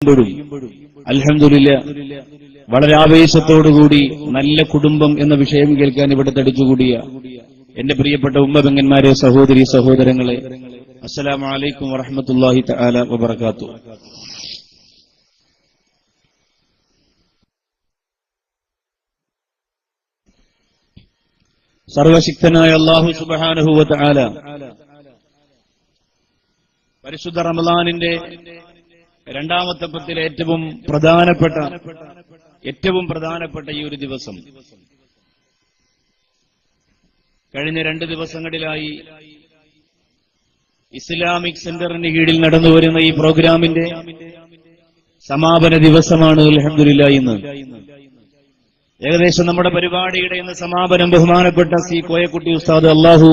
അൽഹംദുലില്ലാ വളരെ ആവേശത്തോടുകൂടി നല്ല കുടുംബം എന്ന വിഷയം കേൾക്കാൻ ഇവിടെ തടിച്ചുകൂടിയ എന്റെ പ്രിയപ്പെട്ട ഉമ്മപെങ്ങന്മാരെ, സഹോദരി സഹോദരങ്ങളെ, അസ്സലാമു അലൈക്കും വറഹ്മത്തുള്ളാഹി തആല വബറകാതുഹു. സർവശക്തനായ അല്ലാഹു സുബ്ഹാനഹു വ തആല പരിശുദ്ധ റമളാനിന്റെ രണ്ടാമത്തെ പത്തിലെ ഏറ്റവും പ്രധാനപ്പെട്ട ഈ ഒരു ദിവസം കഴിഞ്ഞ 2 ദിവസങ്ങളിലായി ഇസ്ലാമിക് സെന്ററിന് കീഴിൽ നടന്നുവരുന്ന ഈ പ്രോഗ്രാമിന്റെ സമാപന ദിവസമാണ് അൽഹംദുലില്ലാ ഇന്ന്. ഏകദേശം നമ്മുടെ പരിപാടിയുടെ ഇന്ന് സമാപനം ബഹുമാനപ്പെട്ട സി കോയക്കുട്ടി ഉസ്താദ് അല്ലാഹു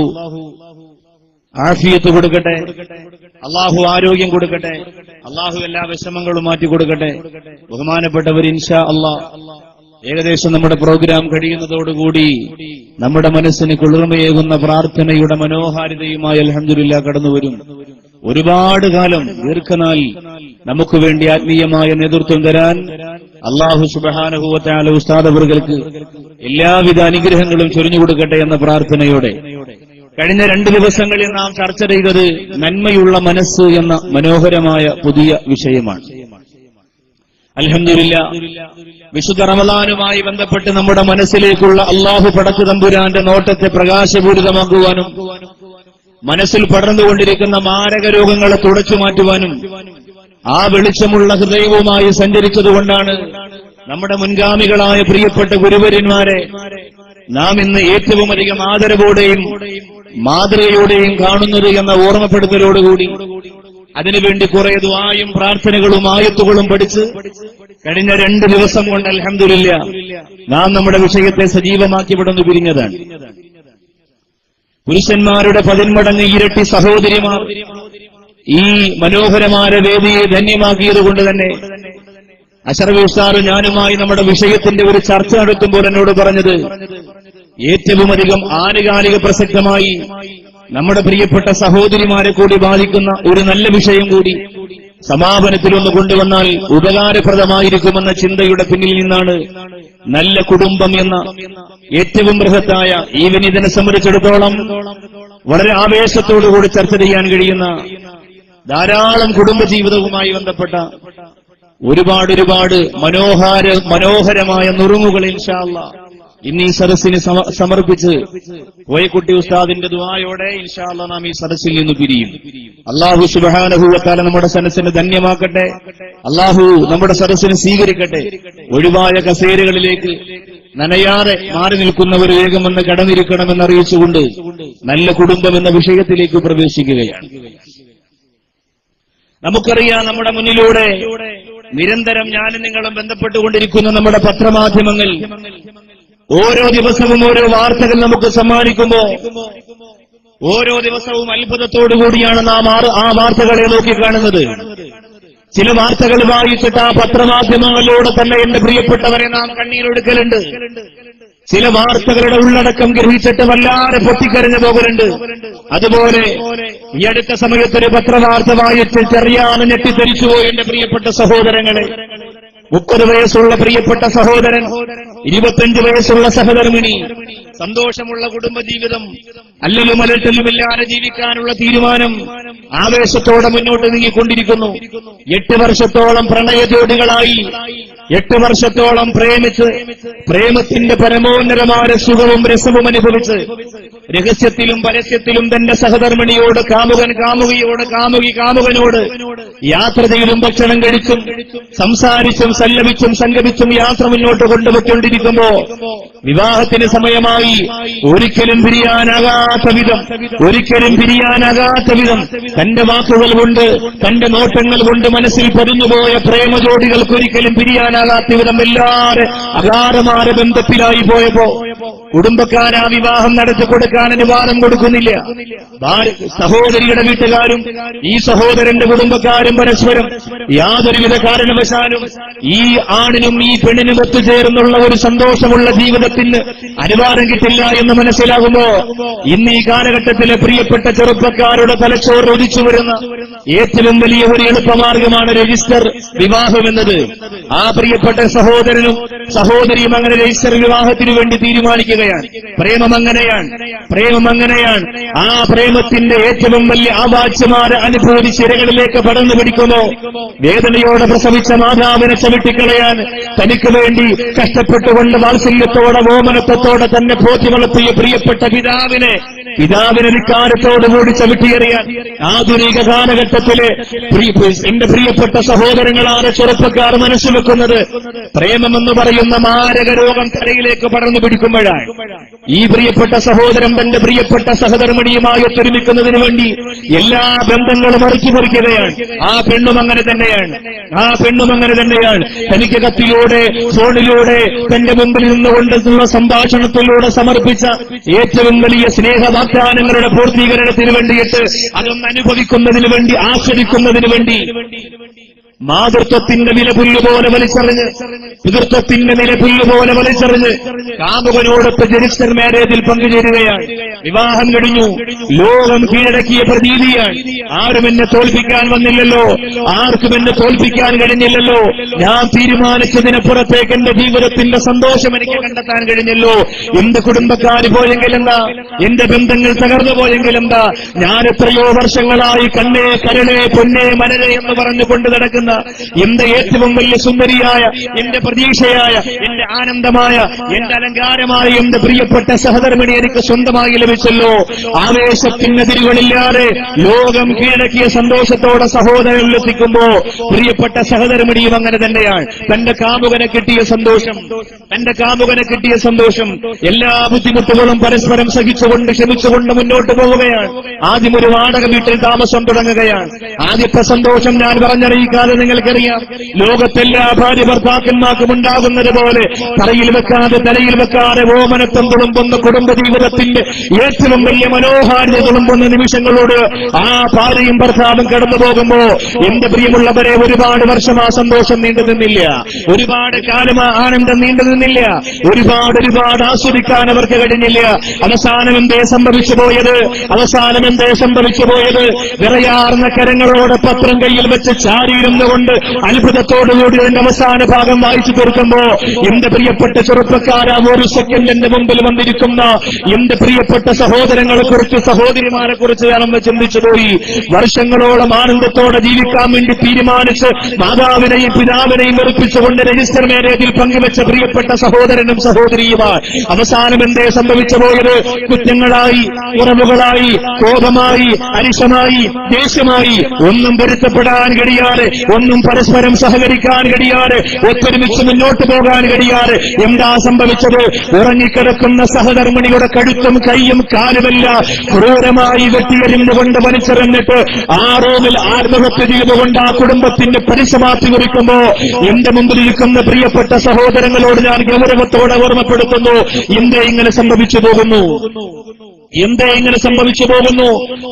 ആഫിയത്ത് കൊടുക്കട്ടെ, അല്ലാഹു ആരോഗ്യം കൊടുക്കട്ടെ, അല്ലാഹു എല്ലാ വിഷമങ്ങളും മാറ്റി കൊടുക്കട്ടെ. ബഹുമാനപ്പെട്ടവർ ഇൻഷാ അല്ലാഹ് ഏകദേശം നമ്മുടെ പ്രോഗ്രാം കഴിയുന്നതോടുകൂടി നമ്മുടെ മനസ്സിന് കുളിർമയേകുന്ന പ്രാർത്ഥനയുടെ മനോഹാരിതയുമായി അൽഹംദുലില്ലാ കടന്നുവരും. ഒരുപാട് കാലം ദീർഘനാൾ നമുക്ക് വേണ്ടി ആത്മീയമായ നേതൃത്വം തരാൻ അല്ലാഹു സുബ്ഹാനഹു വ തആല ഉസ്താദ് അവർക്ക് എല്ലാവിധ അനുഗ്രഹങ്ങളും ചൊരിഞ്ഞു കൊടുക്കട്ടെ എന്ന പ്രാർത്ഥനയോടെ കഴിഞ്ഞ 2 ദിവസങ്ങളിൽ നാം ചർച്ച ചെയ്തത് നന്മയുള്ള മനസ്സ് എന്ന മനോഹരമായ പുതിയ വിഷയമാണ്. അൽഹംദുലില്ലാ വിശുദ്ധ റമളാനുമായി ബന്ധപ്പെട്ട് നമ്മുടെ മനസ്സിലേക്കുള്ള അല്ലാഹു പടച്ച തമ്പുരാന്റെ നോട്ടത്തെ പ്രകാശപൂരിതമാക്കുവാനും മനസ്സിൽ പടർന്നുകൊണ്ടിരിക്കുന്ന മാരക രോഗങ്ങളെ തുടച്ചു മാറ്റുവാനും ആ വെളിച്ചമുള്ള ഹൃദയവുമായി സഞ്ചരിച്ചതുകൊണ്ടാണ് നമ്മുടെ മുൻഗാമികളായ പ്രിയപ്പെട്ട ഗുരുവര്യന്മാരെ നാം ഇന്ന് ഏറ്റവും അധികം ആദരവോടെയും മാതൃകയോടെയും കാണുന്നത് എന്ന ഓർമ്മപ്പെടുത്തലോടുകൂടി അതിനുവേണ്ടി കുറെ ദുആയും പ്രാർത്ഥനകളും ആയത്തുകളും പഠിച്ച് കഴിഞ്ഞ 2 ദിവസം കൊണ്ട് അൽഹംദുലില്ലാ നാം നമ്മുടെ വിഷയത്തെ സജീവമാക്കി വിടുന്നു പിരിഞ്ഞതാണ്. പുരുഷന്മാരുടെ 10 മടങ്ങ് ഇരട്ടി സഹോദരിമാർ ഈ മനോഹരമായ വേദിയെ ധന്യമാക്കിയതുകൊണ്ട് തന്നെ അശറഫി ഉസ്താദ് ഞാനുമായി നമ്മുടെ വിഷയത്തിന്റെ ഒരു ചർച്ച നടത്തുമ്പോൾ എന്നോട് പറഞ്ഞത് ഏറ്റവും അധികം ആനുകാലിക പ്രസക്തമായി നമ്മുടെ പ്രിയപ്പെട്ട സഹോദരിമാരെ കൂടി ബാധിക്കുന്ന ഒരു നല്ല വിഷയം കൂടി സമാപനത്തിലൊന്ന് കൊണ്ടുവന്നാൽ ഉപകാരപ്രദമായിരിക്കുമെന്ന ചിന്തയുടെ പിന്നിൽ നിന്നാണ് നല്ല കുടുംബം എന്ന ഏറ്റവും ബൃഹത്തായ ഈ വിനീതനെ സംബന്ധിച്ചിടത്തോളം വളരെ ആവേശത്തോടുകൂടി ചർച്ച ചെയ്യാൻ കഴിയുന്ന ധാരാളം കുടുംബജീവിതവുമായി ബന്ധപ്പെട്ട ഒരുപാട് മനോഹരമായ നുറുങ്ങുകൾ ഇൻഷാ അല്ലാഹ് ഇന്ന് ഈ സദസ്സിന് സമർപ്പിച്ച് കോയക്കുട്ടി ഉസ്താദിന്റെ ദുആയോടെ ഇൻഷാ അല്ലാഹ് നാം ഈ സദസ്സിൽ നിന്ന് പിരിയും. അല്ലാഹു സുബ്ഹാനഹു വ തആല നമ്മുടെ സദസ്സിനെ ധന്യമാക്കട്ടെ. അല്ലാഹു നമ്മുടെ സദസ്സിനെ സ്വീകരിക്കട്ടെ. ഒഴിവായ കസേരകളിലേക്ക് നനയാതെ മാറി നിൽക്കുന്നവർ വേഗമെന്ന് കടന്നിരിക്കണമെന്ന് അറിയിച്ചുകൊണ്ട് നല്ല കുടുംബം എന്ന വിഷയത്തിലേക്ക് പ്രവേശിക്കുകയാണ്. നമുക്കറിയാം, നമ്മുടെ മുന്നിലൂടെ നിരന്തരം ഞാനും നിങ്ങളും ബന്ധപ്പെട്ടുകൊണ്ടിരിക്കുന്ന നമ്മുടെ പത്രമാധ്യമങ്ങൾ ഓരോ ദിവസവും ഓരോ വാർത്തകൾ നമുക്ക് സമ്മാനിക്കുമ്പോ ഓരോ ദിവസവും അത്ഭുതത്തോടുകൂടിയാണ് നാം ആ വാർത്തകളെ നോക്കിക്കാണുന്നത്. ചില വാർത്തകൾ വായിച്ചിട്ട് ആ പത്രമാധ്യമങ്ങളിലൂടെ തന്നെ എന്റെ പ്രിയപ്പെട്ടവരെ നാം കണ്ണീരൊടുക്കലുണ്ട്. ചില വാർത്തകളുടെ ഉള്ളടക്കം ഗ്രഹിച്ചിട്ട് വല്ലാതെ പൊട്ടിക്കരഞ്ഞു പോകലുണ്ട്. അതുപോലെ ഈ അടുത്ത സമയത്തൊരു പത്രവാർത്ത വായിച്ച് ചെറിയാന്ന് ഞെട്ടിത്തെരിച്ചുപോയി എന്റെ പ്രിയപ്പെട്ട സഹോദരങ്ങളെ. 30 വയസ്സുള്ള പ്രിയപ്പെട്ട സഹോദരൻ, 25 വയസ്സുള്ള സഹധർമ്മിണി, സന്തോഷമുള്ള കുടുംബജീവിതം, അല്ലലും അലട്ടലുമില്ലാതെ ജീവിക്കാനുള്ള തീരുമാനം ആവേശത്തോടെ മുന്നോട്ട് നീങ്ങിക്കൊണ്ടിരിക്കുന്നു. 8 വർഷത്തോളം പ്രണയ ജോഡികളായി, 8 വർഷത്തോളം പ്രേമിച്ച് പ്രേമത്തിന്റെ പരമോന്നതമായ സുഖവും രസവും അനുഭവിച്ച് രഹസ്യത്തിലും പരസ്യത്തിലും തന്റെ സഹധർമ്മിണിയോട്, കാമുകൻ കാമുകിയോട്, കാമുകി കാമുകനോട് യാത്ര ചെയ്തും ഭക്ഷണം കഴിച്ചും സംസാരിച്ചും സല്ലപിച്ചും സംഗമിച്ചും യാത്ര മുന്നോട്ട് കൊണ്ടുപോയിക്കൊണ്ടിരിക്കുമ്പോ വിവാഹത്തിന് സമയമായി ഒരിക്കലും പിരിയാനാകാത്ത വിധം തന്റെ വാക്കുകൾ കൊണ്ട്, തന്റെ നോട്ടങ്ങൾ കൊണ്ട് മനസ്സിൽ പതിഞ്ഞുപോയ പ്രേമജോഡികൾക്ക് ഒരിക്കലും പിരിയാനാകാത്ത വിധം എല്ലാവരും അഗാധമായ ബന്ധത്തിലായി പോയപ്പോ കുടുംബക്കാർ ആ വിവാഹം നടത്തി കൊടുക്കാൻ അനുവാദം കൊടുക്കുന്നില്ല. സഹോദരിയുടെ വീട്ടുകാരും ഈ സഹോദരന്റെ കുടുംബക്കാരും പരസ്പരം യാതൊരുവിധ കാരണവശാലും ഈ ആണിനും ഈ പെണ്ണിനും ഒത്തുചേർന്നുള്ള ഒരു സന്തോഷമുള്ള ജീവിതത്തിന് അനുവാദം കിട്ടില്ല എന്ന് മനസ്സിലാകുമ്പോ ഇന്ന് ഈ കാലഘട്ടത്തിലെ പ്രിയപ്പെട്ട ചെറുപ്പക്കാരുടെ തലച്ചോറ് ഒതിച്ചു വരുന്ന ഏറ്റവും വലിയ ഒരു എളുപ്പമാർഗമാണ് രജിസ്റ്റർ വിവാഹം എന്നത്. ആ പ്രിയപ്പെട്ട സഹോദരനും സഹോദരിയും അങ്ങനെ രജിസ്റ്റർ വിവാഹത്തിനു വേണ്ടി തീരുമാനിക്കുകയാണ്. പ്രേമം അങ്ങനെയാണ്. ആ പ്രേമത്തിന്റെ ഏറ്റവും വലിയ ആവാച്യമായ അനുഭൂതി ചിരകളിലേക്ക് പടർന്നു പിടിക്കുന്നു. വേദനയോടെ പ്രസവിച്ച മാതാവിനെ ചവിട്ടിക്കളയാൻ തനിക്ക് വേണ്ടി കഷ്ടപ്പെട്ടുകൊണ്ട് വാത്സല്യത്തോടെ ഓമനത്വത്തോടെ തന്നെ പോറ്റി വളർത്തിയ പ്രിയപ്പെട്ട പിതാവിനെ ധിക്കാരത്തോടുകൂടി ചവിട്ടിയെറിയാൻ ആധുനിക കാലഘട്ടത്തിലെ എന്റെ പ്രിയപ്പെട്ട സഹോദരങ്ങളാണ് ചെറുപ്പക്കാർ മനസ്സിലാക്കുന്നത്. പ്രേമമെന്ന് പറയുന്ന മാരക രോഗം തലയിലേക്ക് പടർന്നു പിടിക്കുമ്പോഴാണ് ഈ പ്രിയപ്പെട്ട സഹോദരൻ തന്റെ പ്രിയപ്പെട്ട സഹധർമ്മിണിയുമായി ഒത്തൊരുമിക്കുന്നതിന് വേണ്ടി എല്ലാ ബന്ധങ്ങളും മറിക്കുകയാണ്. ആ പെണ്ണും അങ്ങനെ തന്നെയാണ്. തനിക്ക് കത്തിലൂടെ ഫോണിലൂടെ തന്റെ മുമ്പിൽ നിന്നുകൊണ്ടുള്ള സംഭാഷണത്തിലൂടെ സമർപ്പിച്ച ഏറ്റവും വലിയ സ്നേഹ വാഗ്ദാനങ്ങളുടെ പൂർത്തീകരണത്തിന് വേണ്ടിയിട്ട് അതൊന്ന് അനുഭവിക്കുന്നതിന് വേണ്ടി ആസ്വദിക്കുന്നതിന് വേണ്ടി മാതൃത്വത്തിന്റെ നിലപുല്ലുപോലെ വലിച്ചെറിഞ്ഞ് പിതൃത്വത്തിന്റെ നിലപുല്ലുപോലെ വലിച്ചെറിഞ്ഞ് കാമുകനോടൊത്ത് രജിസ്റ്റർ മാരേജിൽ പങ്കുചേരുകയാണ്. വിവാഹം കഴിഞ്ഞു. ലോകം കീഴടക്കിയ പ്രതീതിയാണ്. ആരും എന്നെ തോൽപ്പിക്കാൻ വന്നില്ലല്ലോ, ആർക്കും എന്നെ തോൽപ്പിക്കാൻ കഴിഞ്ഞില്ലല്ലോ, ഞാൻ തീരുമാനിച്ചതിനപ്പുറത്തേക്ക് എന്റെ ജീവിതത്തിന്റെ സന്തോഷം എനിക്ക് കണ്ടെത്താൻ കഴിഞ്ഞല്ലോ. എന്റെ കുടുംബക്കാർ പോയെങ്കിലെന്താ, എന്റെ ബന്ധങ്ങൾ തകർന്നു പോയെങ്കിലെന്താ, ഞാൻ എത്രയോ വർഷങ്ങളായി കണ്ണേ കരളെ പൊന്നേ മനരെ എന്ന് പറഞ്ഞുകൊണ്ട് നടക്കുന്ന എന്റെ ഏറ്റവും വലിയ സുന്ദരിയായ, എന്റെ പ്രതീക്ഷയായ, എന്റെ ആനന്ദമായ, എന്റെ അലങ്കാരമായ എന്റെ പ്രിയപ്പെട്ട സഹധർമ്മിണി എനിക്ക് സ്വന്തമായി ലഭിച്ചല്ലോ. ആവേശത്തിനെതിരുകളില്ലാതെ ലോകം കീഴടക്കിയ സന്തോഷത്തോടെ സഹോദരനിലെത്തിക്കുമ്പോ പ്രിയപ്പെട്ട സഹധർമ്മിണിയും അങ്ങനെ തന്നെയാണ്. തന്റെ കാമുകനെ കിട്ടിയ സന്തോഷം എല്ലാ ബുദ്ധിമുട്ടുകളും പരസ്പരം സഹിച്ചുകൊണ്ട് ക്ഷമിച്ചുകൊണ്ട് മുന്നോട്ട് പോവുകയാണ്. ആദ്യം ഒരു വാടക വീട്ടിൽ താമസം തുടങ്ങുകയാണ്. ആദ്യത്തെ സന്തോഷം ഞാൻ പറഞ്ഞറിയിക്കാതെ നിങ്ങൾക്കറിയാം. ലോകത്തെല്ലാ ഭാര്യ ഭർത്താക്കന്മാർക്കും ഉണ്ടാകുന്നത് പോലെ തലയിൽ വെക്കാതെ ഓമനത്വം തുളുമ്പുന്ന കുടുംബജീവിതത്തിന്റെ ഏറ്റവും വലിയ മനോഹാരിത തുളുമ്പുന്ന നിമിഷങ്ങളോട് ആ ഭാര്യയും ഭർത്താവും കടന്നു പോകുമ്പോ എന്റെ പ്രിയമുള്ളവരെ ഒരുപാട് വർഷം ആ സന്തോഷം നീണ്ടു നിന്നില്ല, ഒരുപാട് കാലം ആ ആനന്ദം നീണ്ടു നിന്നില്ല, ഒരുപാട് ആസ്വദിക്കാൻ അവർക്ക് കഴിഞ്ഞില്ല. അവസാനം എന്തേ സംഭവിച്ചു പോയത് വിറയാർന്ന കരങ്ങളോടെ പത്രം കയ്യിൽ വെച്ച് ചാരിയിരുന്നുകൊണ്ട് അത്ഭുതത്തോടുകൂടി എന്റെ അവസാന ഭാഗം വായിച്ചു തീർക്കുമ്പോ എന്റെ പ്രിയപ്പെട്ട ചെറുപ്പക്കാരാ, ഒരു സെക്കൻഡ് എന്റെ മുമ്പിൽ വന്നിരിക്കുന്ന എന്റെ പ്രിയപ്പെട്ട സഹോദരങ്ങളെ കുറിച്ച്, സഹോദരിമാരെ കുറിച്ച് ഞാനൊന്ന് ചിന്തിച്ചുപോയി. വർഷങ്ങളോളം ആനന്ദത്തോടെ ജീവിക്കാൻ വേണ്ടി തീരുമാനിച്ച് മാതാവിനെയും പിതാവിനെയും വെറുപ്പിച്ചുകൊണ്ട് രജിസ്റ്റർ മാരേജിൽ പങ്കുവെച്ച പ്രിയപ്പെട്ട സഹോദരനും സഹോദരിയുമായി അവസാനം എന്തേ സംഭവിച്ചു പോയത്? കുറ്റങ്ങളായി, കുറവുകളായി, കോപമായി, അരിശമായി, ദേഷ്യമായി, ഒന്നും പൊരുത്തപ്പെടാൻ കഴിയാതെ, ഒന്നും പരസ്പരം സഹകരിക്കാൻ കഴിയാതെ, ഒത്തൊരുമിച്ച് മുന്നോട്ട് പോകാൻ കഴിയാതെ എന്താ സംഭവിച്ചത്? ഉറങ്ങിക്കിടക്കുന്ന സഹധർമ്മിണിയുടെ കഴുത്തും കൈയും കാലുമെല്ലാം ക്രൂരമായി വെട്ടിയെറിഞ്ഞുകൊണ്ട് വലിച്ചെറിഞ്ഞിട്ട് ആ റൂമിൽ ആത്മഹത്യ ചെയ്തുകൊണ്ട് ആ കുടുംബത്തിന്റെ പരിസമാപ്തി കുറിക്കുമ്പോ എന്റെ മുമ്പിലിരിക്കുന്ന പ്രിയപ്പെട്ട സഹോദരങ്ങളോട് ഞാൻ ഗൗരവത്തോടെ ഓർമ്മപ്പെടുത്തുന്നു, എന്തേ ഇങ്ങനെ സംഭവിച്ചു പോകുന്നു?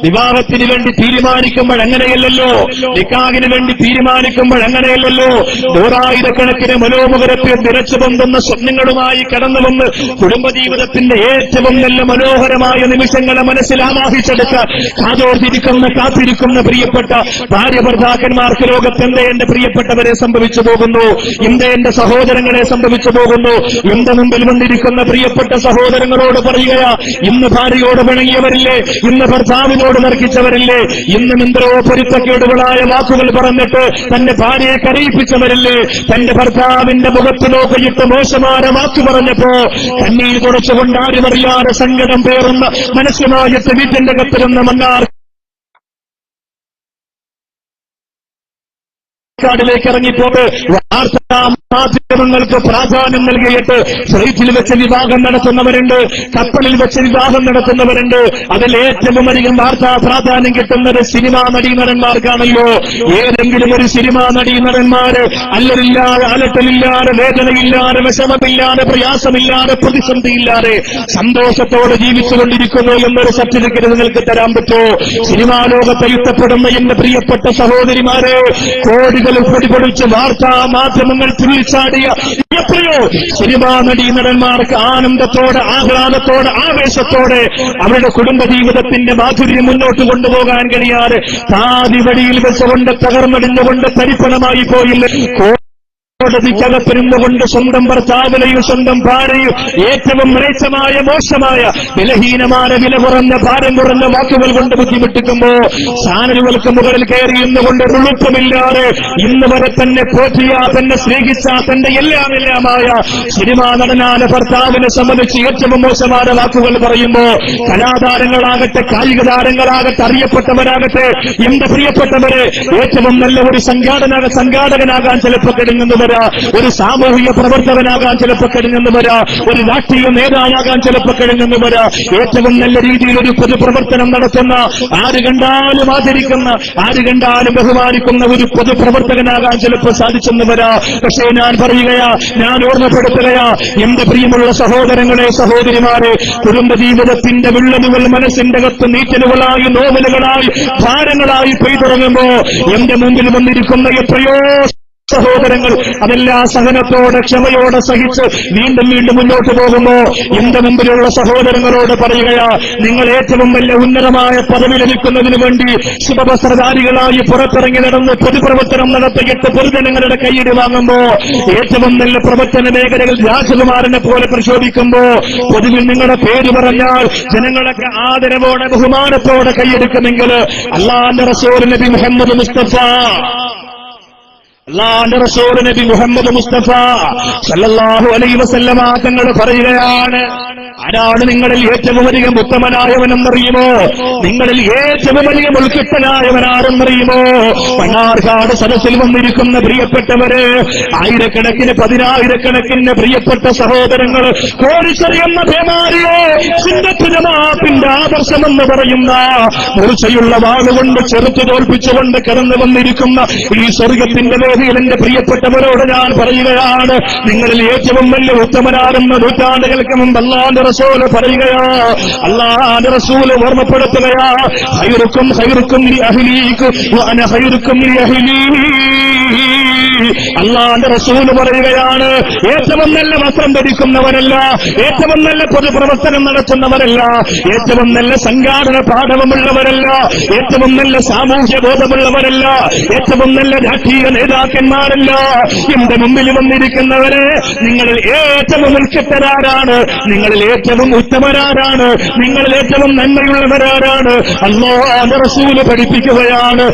വിവാഹത്തിന് വേണ്ടി തീരുമാനിക്കുമ്പോൾ അങ്ങനെയല്ലല്ലോ, നിക്കാഹിന് വേണ്ടി തീരുമാനിക്കുമ്പോൾ അങ്ങനെയല്ലല്ലോ. നൂറായിരക്കണക്കിന് മനോമുഖരത്തെ നിറച്ചു പൊന്തുന്ന സ്വപ്നങ്ങളുമായി കടന്നുവന്ന് കുടുംബജീവിതത്തിന്റെ ഏറ്റവും നല്ല മനോഹരമായ നിമിഷങ്ങളെ മനസ്സിൽ ആവാഹിച്ചെടുത്ത് കാത്തിരിക്കുന്ന പ്രിയപ്പെട്ട ഭാര്യ ഭർത്താക്കന്മാർക്ക് ലോകത്തെന്തേ എന്റെ പ്രിയപ്പെട്ടവരെ സംഭവിച്ചു പോകുന്നു? എന്തേ എന്റെ സഹോദരങ്ങളെ സംഭവിച്ചു പോകുന്നു? എന്റെ മുമ്പിൽ വന്നിരിക്കുന്ന പ്രിയപ്പെട്ട സഹോദരങ്ങളോട് പറയുകയാ, ഇന്ന് ഭാര്യയോട് പിണങ്ങിയവരില്ലേ, ഇന്ന് ഭർത്താവിനോട് തർക്കിച്ചവരില്ലേ, ഇന്നും എന്തോ പൊരുത്തക്കേടുകളായ വാക്കുകൾ പറഞ്ഞിട്ട് തന്റെ ഭാര്യയെ കരയിപ്പിച്ചവരില്ലേ, തന്റെ ഭർത്താവിന്റെ മുഖത്ത് നോക്കിയിട്ട് മോശമായ വാക്ക് പറഞ്ഞപ്പോ കണ്ണീർ കുറച്ചുകൊണ്ട് ആരുമറിയാതെ സങ്കടം പേറുന്ന മനസ്സുമായിട്ട് വീട്ടിന്റെ കത്തിരുന്ന മണ്ണാർ ിലേക്ക് ഇറങ്ങിപ്പോട്ട് വാർത്താ മാധ്യമങ്ങൾക്ക് പ്രാധാന്യം നൽകിയിട്ട് ഫ്ലൈറ്റിൽ വെച്ച് വിവാഹം നടത്തുന്നവരുണ്ട്, കപ്പലിൽ വെച്ച് വിവാഹം നടത്തുന്നവരുണ്ട്. അതിൽ ഏറ്റവും അധികം വാർത്താ പ്രാധാന്യം കിട്ടുന്നത് സിനിമാ നടീനടന്മാർക്കാണല്ലോ. ഏതെങ്കിലും ഒരു സിനിമാ നടീനടന്മാര് അല്ലറില്ലാതെ, അലട്ടലില്ലാതെ, വേദനയില്ലാതെ, വിഷമമില്ലാതെ, പ്രയാസമില്ലാതെ, പ്രതിസന്ധിയില്ലാതെ സന്തോഷത്തോടെ ജീവിച്ചുകൊണ്ടിരിക്കുന്നു എന്നൊരു സർട്ടിഫിക്കറ്റ് നിങ്ങൾക്ക് തരാൻ പറ്റുമോ? സിനിമാ ലോകത്തെ ഇഷ്ടപ്പെടുന്ന എന്റെ പ്രിയപ്പെട്ട സഹോദരിമാരെ, കോടികൾ പൊടിപൊടിച്ച് വാർത്താ മാധ്യമങ്ങൾ തുള്ളിച്ചാടിയ എത്രയോ സിനിമാ നടീനടന്മാർക്ക് ആനന്ദത്തോടെ, ആഹ്ലാദത്തോടെ, ആവേശത്തോടെ അവരുടെ കുടുംബജീവിതത്തിന്റെ മാധുര്യം മുന്നോട്ട് കൊണ്ടുപോകാൻ കഴിയാതെ താതിവടിയിൽ വെച്ചുകൊണ്ട് തകർന്നടിഞ്ഞുകൊണ്ട് തരിപ്പണമായി പോയില്ല. കോടതിക്കകത്തിരുന്നുകൊണ്ട് സ്വന്തം ഭർത്താവിനെയും സ്വന്തം ഭാര്യയും ഏറ്റവും മ്ലേച്ഛമായ, മോശമായ, വിലഹീനമായ, വില കുറഞ്ഞ, ഭാരം കുറഞ്ഞ വാക്കുകൾ കൊണ്ട് ബുദ്ധിമുട്ടിക്കുമ്പോ ചാനലുകൾക്ക് മുകളിൽ കയറിയുന്നുകൊണ്ട് എളുപ്പമില്ലാതെ ഇന്ന് വരെ തന്നെ പോറ്റിയ, തന്നെ സ്നേഹിച്ച, തന്റെ എല്ലാമായ സിനിമാ നടനായ ഭർത്താവിനെ സംബന്ധിച്ച് ഏറ്റവും മോശമായ വാക്കുകൾ പറയുമ്പോ കലാതാരങ്ങളാകട്ടെ, കായിക താരങ്ങളാകട്ടെ, അറിയപ്പെട്ടവരാകട്ടെ, എന്റെ പ്രിയപ്പെട്ടവരെ, ഏറ്റവും നല്ല ഒരു സംഘാടകനാകാൻ ചിലപ്പോൾ കഴിഞ്ഞെന്ന് വരാം, ഒരു സാമൂഹിക പ്രവർത്തകനാകാൻ ചിലപ്പോൾ കഴിഞ്ഞെന്ന് വരാം, ഒരു രാഷ്ട്രീയ നേതാവാകാൻ ചിലപ്പോൾ കഴിഞ്ഞെന്ന് വരാം, ഏറ്റവും നല്ല രീതിയിൽ ഒരു പൊതുപ്രവർത്തനം നടത്തുന്ന, ആര് കണ്ടാലും ആദരിക്കുന്ന, ആര് കണ്ടാലും ബഹുമാനിക്കുന്ന ഒരു പൊതുപ്രവർത്തകനാകാൻ ചിലപ്പോൾ സാധിച്ചെന്ന് വരാം. പക്ഷേ ഞാൻ പറയുകയാ, ഞാൻ ഓർമ്മപ്പെടുത്തുകയാ, എന്റെ പ്രിയമുള്ള സഹോദരങ്ങളെ, സഹോദരിമാരെ, കുടുംബജീവിതത്തിന്റെ വിള്ളലുകൾ മനസ്സിന്റെ അകത്ത് നീറ്റലുകളായി, നോവലുകളായി, ഭാരങ്ങളായി പെയ്തിറങ്ങുമ്പോ എന്റെ മുമ്പിൽ വന്നിരിക്കുന്ന എത്രയോ സഹോദരങ്ങൾ അതെല്ലാ സഹനത്തോടെ, ക്ഷമയോടെ സഹിച്ച് വീണ്ടും വീണ്ടും മുന്നോട്ട് പോകുമ്പോ എന്റെ മുമ്പിലുള്ള സഹോദരങ്ങളോട് പറയുകയാ, നിങ്ങൾ ഏറ്റവും വലിയ ഉന്നതമായ പദവി ലഭിക്കുന്നതിന് വേണ്ടി ശുഭവസ്ത്രധാരികളായി പുറത്തിറങ്ങി നടന്ന് പൊതുപ്രവർത്തനം നടത്തിയിട്ട് പൊതുജനങ്ങളുടെ കൈയ്യടി വാങ്ങുമ്പോ, ഏറ്റവും നല്ല പ്രവർത്തന മേഖലകൾ രാജകുമാരനെ പോലെ പ്രശോഭിക്കുമ്പോ, പൊതുവിൽ നിങ്ങളുടെ പേര് പറഞ്ഞാൽ ജനങ്ങളൊക്കെ ആദരവോടെ, ബഹുമാനത്തോടെ കൈയ്യടിക്കുമെങ്കിൽ അല്ലാഹുവിന്റെ റസൂൽ നബി മുഹമ്മദ് മുസ്തഫ, അല്ലാഹുവിന്റെ റസൂൽ നബി മുഹമ്മദ് മുസ്തഫ സല്ലല്ലാഹു അലൈഹി വസല്ലമ തങ്ങൾ പറയുകയാണ്, ആരാണ് നിങ്ങളിൽ ഏറ്റവും അധികം ഉത്തമനായവനെന്നറിയുമോ? നിങ്ങളിൽ ഏറ്റവും അധികം ഉത്കൃഷ്ടനായവനാരെന്നറിയുമോ? മണ്ണാർക്കാട് സദസ്സിൽ വന്നിരിക്കുന്ന പ്രിയപ്പെട്ടവര്, ആയിരക്കണക്കിന്, പതിനായിരക്കണക്കിന് പ്രിയപ്പെട്ട സഹോദരങ്ങൾ, കോരിച്ചെറിയുന്ന പേമാരിയോ സിന്ധത്തിന്റെ ആദർശമെന്ന് പറയുന്ന മൂർച്ചയുള്ള വാളുകൊണ്ട് ചെറുത്തു തോൽപ്പിച്ചുകൊണ്ട് കടന്നു വന്നിരിക്കുന്ന ഈ സ്വർഗത്തിന്റെ വേദിയിൽ എന്റെ പ്രിയപ്പെട്ടവരോട് ഞാൻ പറയുകയാണ്, നിങ്ങളിൽ ഏറ്റവും വലിയ ഉത്തമനാരെന്ന നൂറ്റാണ്ടുകൾക്ക് മുമ്പ് അല്ലാഹുവിന്റെ റസൂൽ പറയുകയാ, അല്ലാഹുവിന്റെ റസൂൽ ഓർമ്മപ്പെടുത്തുകയാ, ഖൈറുക്കും ഖൈറുക്കും ലി അഹ്ലീകും വഅന ഖൈറുക്കും ലി അഹ്ലീ. അല്ലാഹുവിന്റെ റസൂൽ പറയുകയാണ്, ഏറ്റവും നല്ല വസ്ത്രം ധരിക്കുന്നവരല്ല, ഏറ്റവും നല്ല പൊതുപ്രവർത്തനം നടത്തുന്നവരല്ല, ഏറ്റവും നല്ല സംഘാടന പാഠവമുള്ളവരല്ല, ഏറ്റവും നല്ല സാമൂഹ്യ ബോധമുള്ളവരല്ല, ഏറ്റവും നല്ല രാഷ്ട്രീയ നേതാക്കന്മാരല്ല, എന്റെ മുമ്പിൽ വന്നിരിക്കുന്നവരെ, നിങ്ങളിൽ ഏറ്റവും ഉത്കൃഷ്ടരാരാണ്? നിങ്ങളിൽ ഏറ്റവും ഉത്തമരാരാണ്? നിങ്ങളിൽ ഏറ്റവും നന്മയുള്ളവരാരാണ്? അല്ലാഹുവിന്റെ റസൂൽ പഠിപ്പിക്കുകയാണ്,